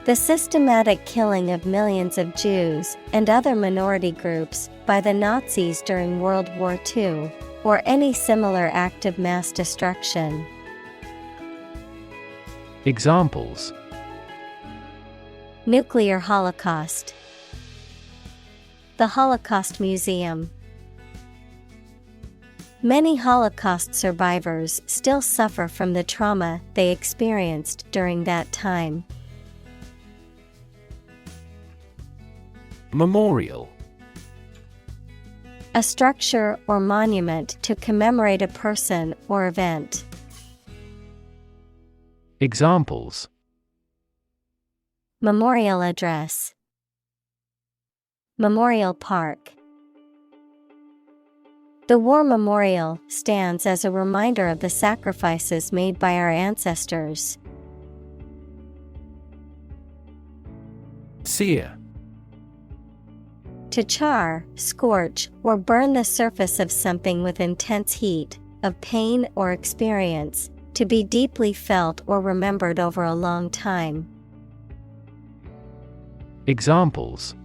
Speaker 1: The systematic killing of millions of Jews and other minority groups by the Nazis during World War II, or any similar act of mass destruction.
Speaker 2: Examples:
Speaker 1: Nuclear holocaust. The Holocaust Museum. Many Holocaust survivors still suffer from the trauma they experienced during that time.
Speaker 2: Memorial.
Speaker 1: A structure or monument to commemorate a person or event.
Speaker 2: Examples:
Speaker 1: Memorial address. Memorial Park. The War Memorial stands as a reminder of the sacrifices made by our ancestors.
Speaker 2: Sear.
Speaker 1: To char, scorch, or burn the surface of something with intense heat, of pain or experience, to be deeply felt or remembered over a long time.
Speaker 2: Examples: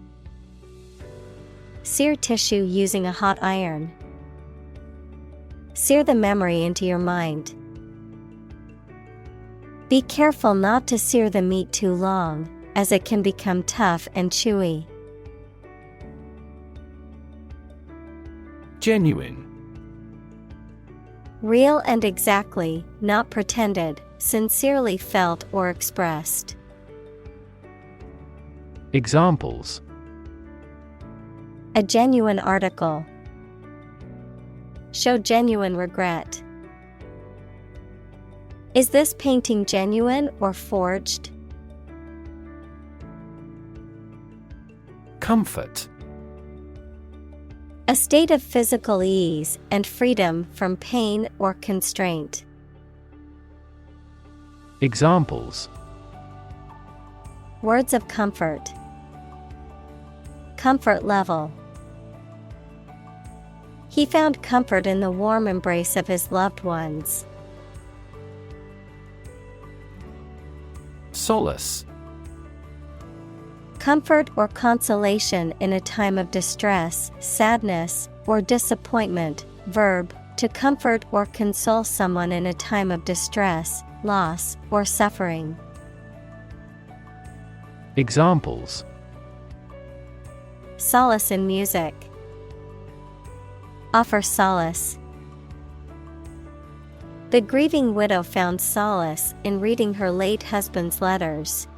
Speaker 1: Sear tissue using a hot iron. Sear the memory into your mind. Be careful not to sear the meat too long, as it can become tough and chewy.
Speaker 2: Genuine.
Speaker 1: Real and exactly, not pretended, sincerely felt or expressed.
Speaker 2: Examples:
Speaker 1: A genuine article. Show genuine regret. Is this painting genuine or forged?
Speaker 2: Comfort.
Speaker 1: A state of physical ease and freedom from pain or constraint.
Speaker 2: Examples.
Speaker 1: Words of comfort. Comfort level. He found comfort in the warm embrace of his loved ones.
Speaker 2: Solace.
Speaker 1: Comfort or consolation in a time of distress, sadness, or disappointment. Verb, to comfort or console someone in a time of distress, loss, or suffering.
Speaker 2: Examples.
Speaker 1: Solace in music. Offer solace. The grieving widow found solace in reading her late husband's letters.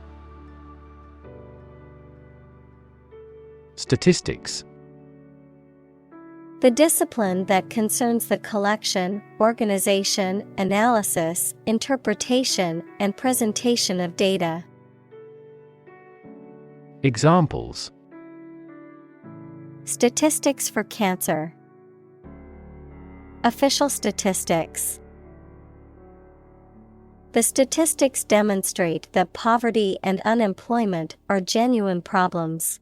Speaker 2: Statistics.
Speaker 1: The discipline that concerns the collection, organization, analysis, interpretation, and presentation of data.
Speaker 2: Examples.
Speaker 1: Statistics for cancer. Official statistics. The statistics demonstrate that poverty and unemployment are genuine problems.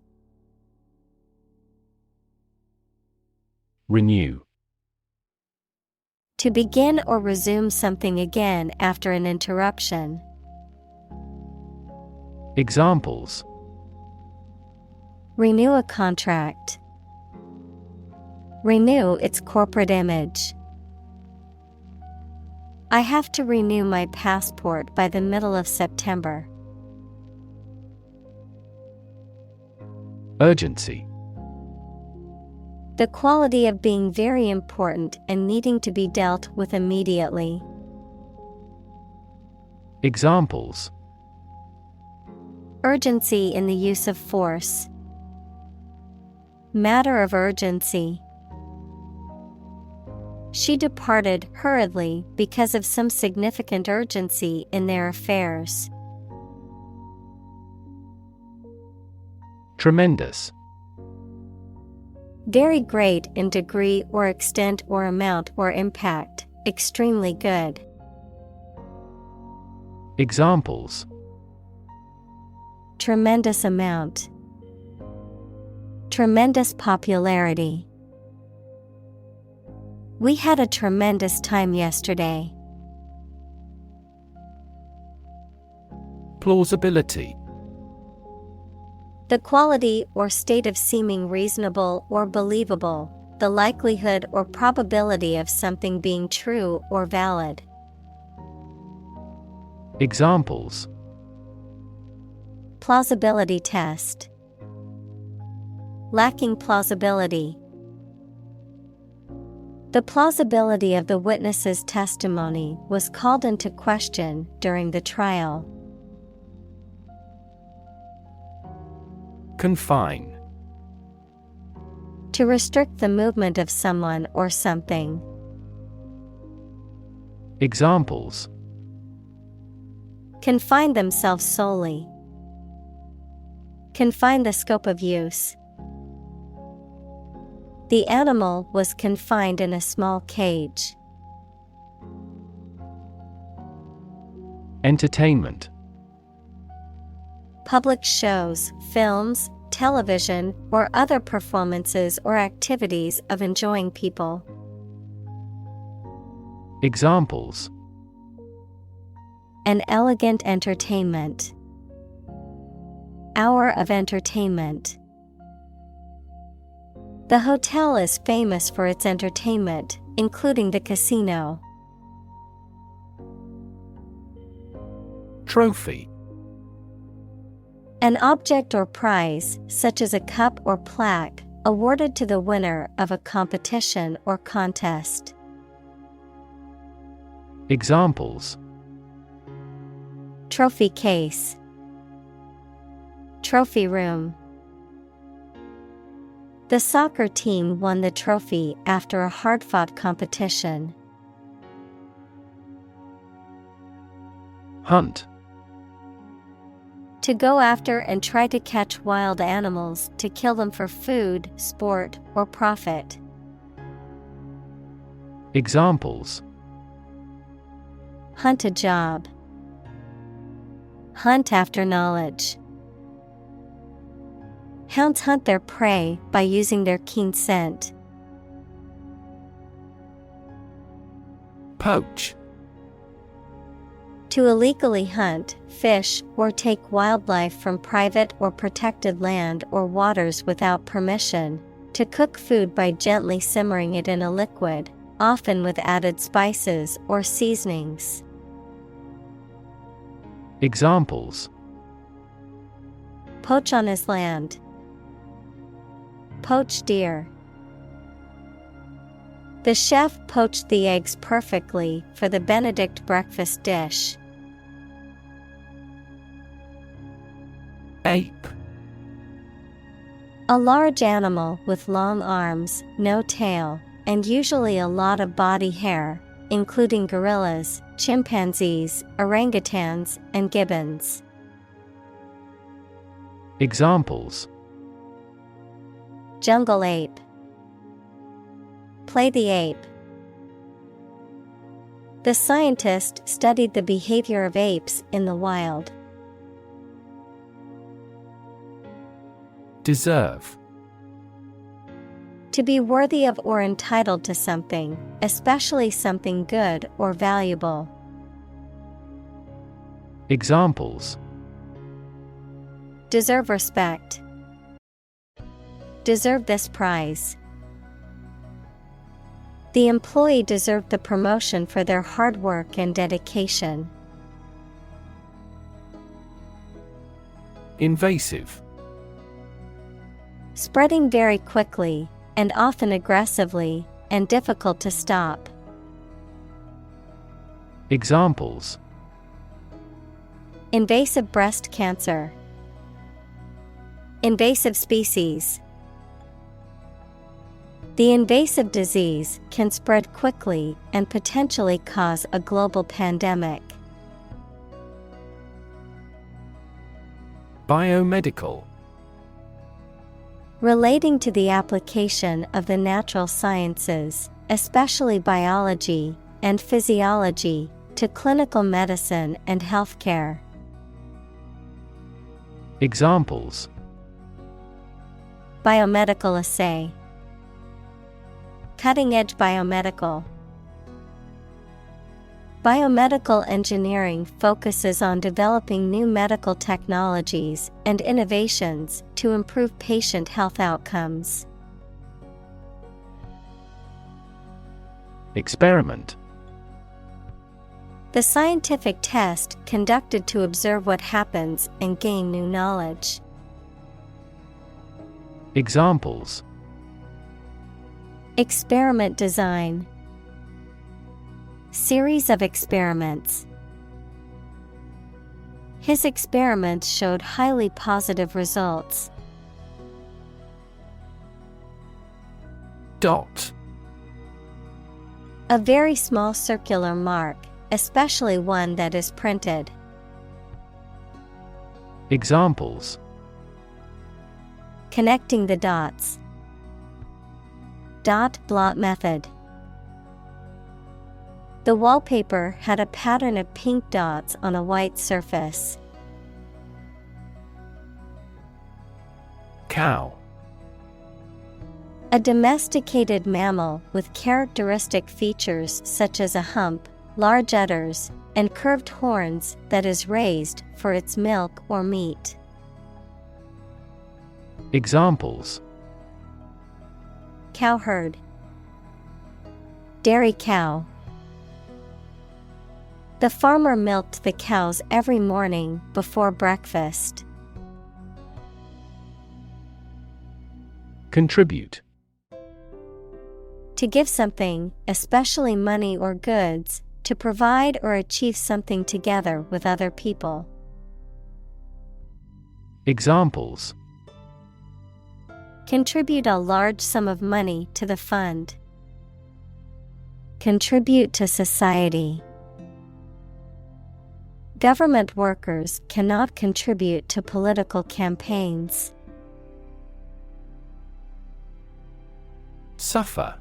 Speaker 2: Renew.
Speaker 1: To begin or resume something again after an interruption.
Speaker 2: Examples.
Speaker 1: Renew a contract. Renew its corporate image. I have to renew my passport by the middle of September.
Speaker 2: Urgency.
Speaker 1: The quality of being very important and needing to be dealt with immediately.
Speaker 2: Examples.
Speaker 1: Urgency in the use of force. Matter of urgency. She departed hurriedly because of some significant urgency in their affairs.
Speaker 2: Tremendous.
Speaker 1: Very great in degree or extent or amount or impact, extremely good.
Speaker 2: Examples.
Speaker 1: Tremendous amount. Tremendous popularity. We had a tremendous time yesterday.
Speaker 2: Plausibility.
Speaker 1: The quality or state of seeming reasonable or believable, the likelihood or probability of something being true or valid.
Speaker 2: Examples.
Speaker 1: Plausibility test. Lacking plausibility. The plausibility of the witness's testimony was called into question during the trial.
Speaker 2: Confine.
Speaker 1: To restrict the movement of someone or something.
Speaker 2: Examples.
Speaker 1: Confine themselves solely. Confine the scope of use. The animal was confined in a small cage.
Speaker 2: Entertainment.
Speaker 1: Public shows, films, television, or other performances or activities of enjoying people.
Speaker 2: Examples.
Speaker 1: An elegant entertainment. Hour of entertainment. The hotel is famous for its entertainment, including the casino.
Speaker 2: Trophy.
Speaker 1: An object or prize, such as a cup or plaque, awarded to the winner of a competition or contest.
Speaker 2: Examples.
Speaker 1: Trophy case. Trophy room. The soccer team won the trophy after a hard-fought competition.
Speaker 2: Hunt.
Speaker 1: To go after and try to catch wild animals to kill them for food, sport, or profit.
Speaker 2: Examples:
Speaker 1: Hunt a job. Hunt after knowledge. Hounds hunt their prey by using their keen scent.
Speaker 2: Poach.
Speaker 1: To illegally hunt, fish, or take wildlife from private or protected land or waters without permission. To cook food by gently simmering it in a liquid, often with added spices or seasonings.
Speaker 2: Examples:
Speaker 1: Poach on his land. Poach deer. The chef poached the eggs perfectly for the Benedict breakfast dish.
Speaker 2: Ape.
Speaker 1: A large animal with long arms, no tail, and usually a lot of body hair, including gorillas, chimpanzees, orangutans, and gibbons.
Speaker 2: Examples:
Speaker 1: Jungle ape. Play the ape. The scientist studied the behavior of apes in the wild.
Speaker 2: Deserve.
Speaker 1: To be worthy of or entitled to something, especially something good or valuable.
Speaker 2: Examples:
Speaker 1: Deserve respect. Deserve this prize. The employee deserved the promotion for their hard work and dedication.
Speaker 2: Invasive.
Speaker 1: Spreading very quickly, and often aggressively, and difficult to stop.
Speaker 2: Examples:
Speaker 1: Invasive breast cancer. Invasive species. The invasive disease can spread quickly and potentially cause a global pandemic.
Speaker 2: Biomedical.
Speaker 1: Relating to the application of the natural sciences, especially biology and physiology, to clinical medicine and healthcare.
Speaker 2: Examples:
Speaker 1: Biomedical assay. Cutting-edge biomedical. Biomedical engineering focuses on developing new medical technologies and innovations to improve patient health outcomes.
Speaker 2: Experiment.
Speaker 1: The scientific test conducted to observe what happens and gain new knowledge.
Speaker 2: Examples:
Speaker 1: Experiment design. Series of experiments. His experiments showed highly positive results.
Speaker 2: Dot.
Speaker 1: A very small circular mark, especially one that is printed.
Speaker 2: Examples:
Speaker 1: Connecting the dots. Dot blot method. The wallpaper had a pattern of pink dots on a white surface.
Speaker 2: Cow.
Speaker 1: A domesticated mammal with characteristic features such as a hump, large udders, and curved horns that is raised for its milk or meat.
Speaker 2: Examples:
Speaker 1: Cowherd. Dairy cow. The farmer milked the cows every morning before breakfast.
Speaker 2: Contribute.
Speaker 1: To give something, especially money or goods, to provide or achieve something together with other people.
Speaker 2: Examples:
Speaker 1: Contribute a large sum of money to the fund. Contribute to society. Government workers cannot contribute to political campaigns.
Speaker 2: Suffer.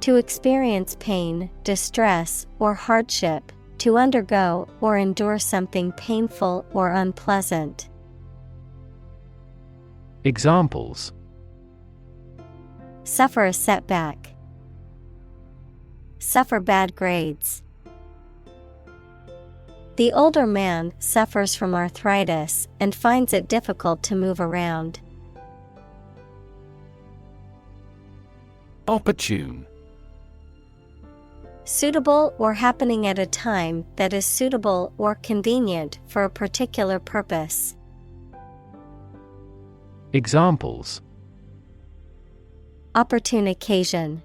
Speaker 1: To experience pain, distress, or hardship, to undergo or endure something painful or unpleasant.
Speaker 2: Examples:
Speaker 1: Suffer a setback. Suffer bad grades. The older man suffers from arthritis and finds it difficult to move around.
Speaker 2: Opportune.
Speaker 1: Suitable or happening at a time that is suitable or convenient for a particular purpose.
Speaker 2: Examples:
Speaker 1: Opportune occasion.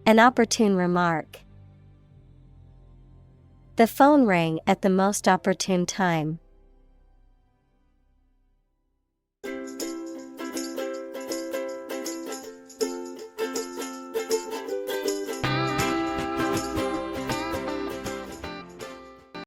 Speaker 1: An opportune remark. The phone rang at the most opportune time.